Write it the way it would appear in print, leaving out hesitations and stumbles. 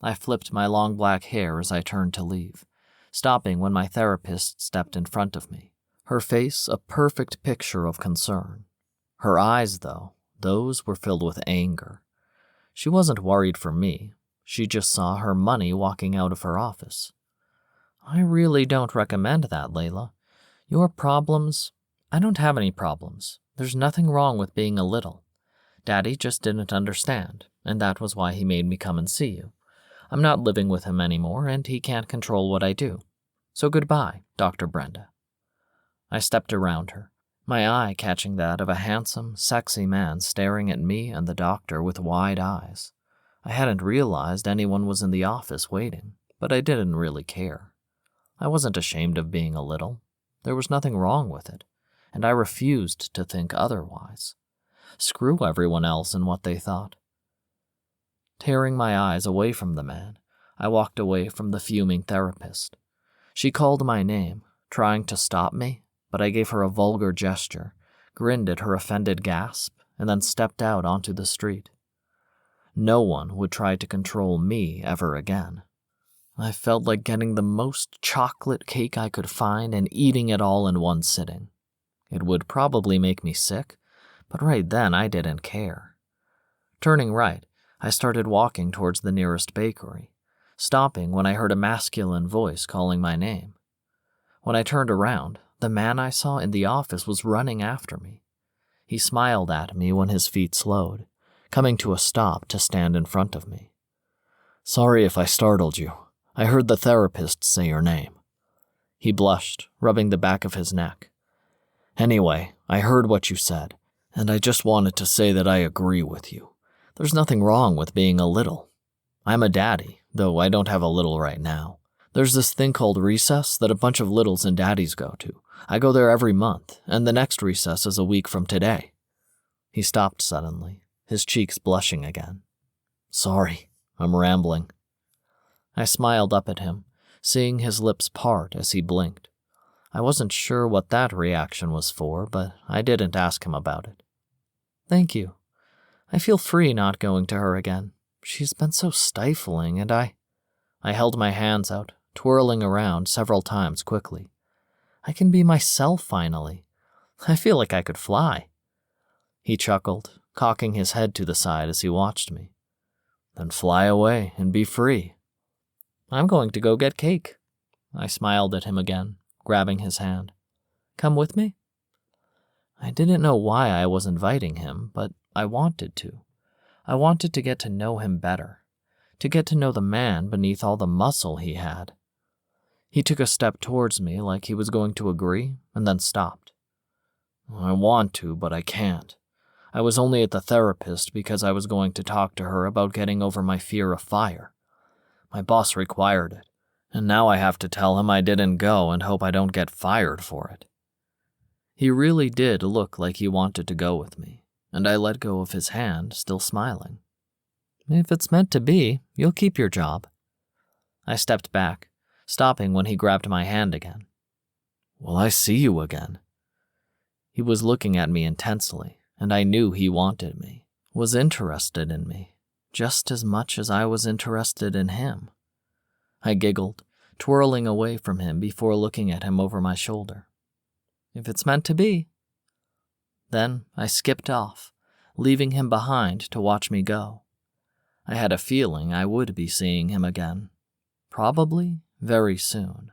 I flipped my long black hair as I turned to leave, stopping when my therapist stepped in front of me, her face a perfect picture of concern. Her eyes, though, those were filled with anger. She wasn't worried for me. She just saw her money walking out of her office. I really don't recommend that, Layla. Your problems... I don't have any problems. There's nothing wrong with being a little. Daddy just didn't understand, and that was why he made me come and see you. I'm not living with him anymore, and he can't control what I do. So goodbye, Dr. Brenda. I stepped around her, my eye catching that of a handsome, sexy man staring at me and the doctor with wide eyes. I hadn't realized anyone was in the office waiting, but I didn't really care. I wasn't ashamed of being a little. There was nothing wrong with it, and I refused to think otherwise. Screw everyone else and what they thought. Tearing my eyes away from the man, I walked away from the fuming therapist. She called my name, trying to stop me, but I gave her a vulgar gesture, grinned at her offended gasp, and then stepped out onto the street. No one would try to control me ever again. I felt like getting the most chocolate cake I could find and eating it all in one sitting. It would probably make me sick, but right then I didn't care. Turning right, I started walking towards the nearest bakery, stopping when I heard a masculine voice calling my name. When I turned around, the man I saw in the office was running after me. He smiled at me when his feet slowed, coming to a stop to stand in front of me. "Sorry if I startled you. I heard the therapist say your name." He blushed, rubbing the back of his neck. "Anyway, I heard what you said, and I just wanted to say that I agree with you. There's nothing wrong with being a little. I'm a daddy, though I don't have a little right now. There's this thing called recess that a bunch of littles and daddies go to. I go there every month, and the next recess is a week from today." He stopped suddenly, his cheeks blushing again. "Sorry, I'm rambling." I smiled up at him, seeing his lips part as he blinked. I wasn't sure what that reaction was for, but I didn't ask him about it. "Thank you. I feel free not going to her again. She's been so stifling, and I held my hands out, twirling around several times quickly. I can be myself finally. I feel like I could fly." He chuckled, cocking his head to the side as he watched me. "Then fly away and be free." "I'm going to go get cake." I smiled at him again, grabbing his hand. "Come with me?" I didn't know why I was inviting him, but I wanted to. I wanted to get to know him better, to get to know the man beneath all the muscle he had. He took a step towards me like he was going to agree, and then stopped. "I want to, but I can't. I was only at the therapist because I was going to talk to her about getting over my fear of fire. My boss required it, and now I have to tell him I didn't go and hope I don't get fired for it." He really did look like he wanted to go with me, and I let go of his hand, still smiling. "If it's meant to be, you'll keep your job." I stepped back, stopping when he grabbed my hand again. "Will I see you again?" He was looking at me intensely, and I knew he wanted me, was interested in me, just as much as I was interested in him. I giggled, twirling away from him before looking at him over my shoulder. "If it's meant to be." Then I skipped off, leaving him behind to watch me go. I had a feeling I would be seeing him again, probably very soon.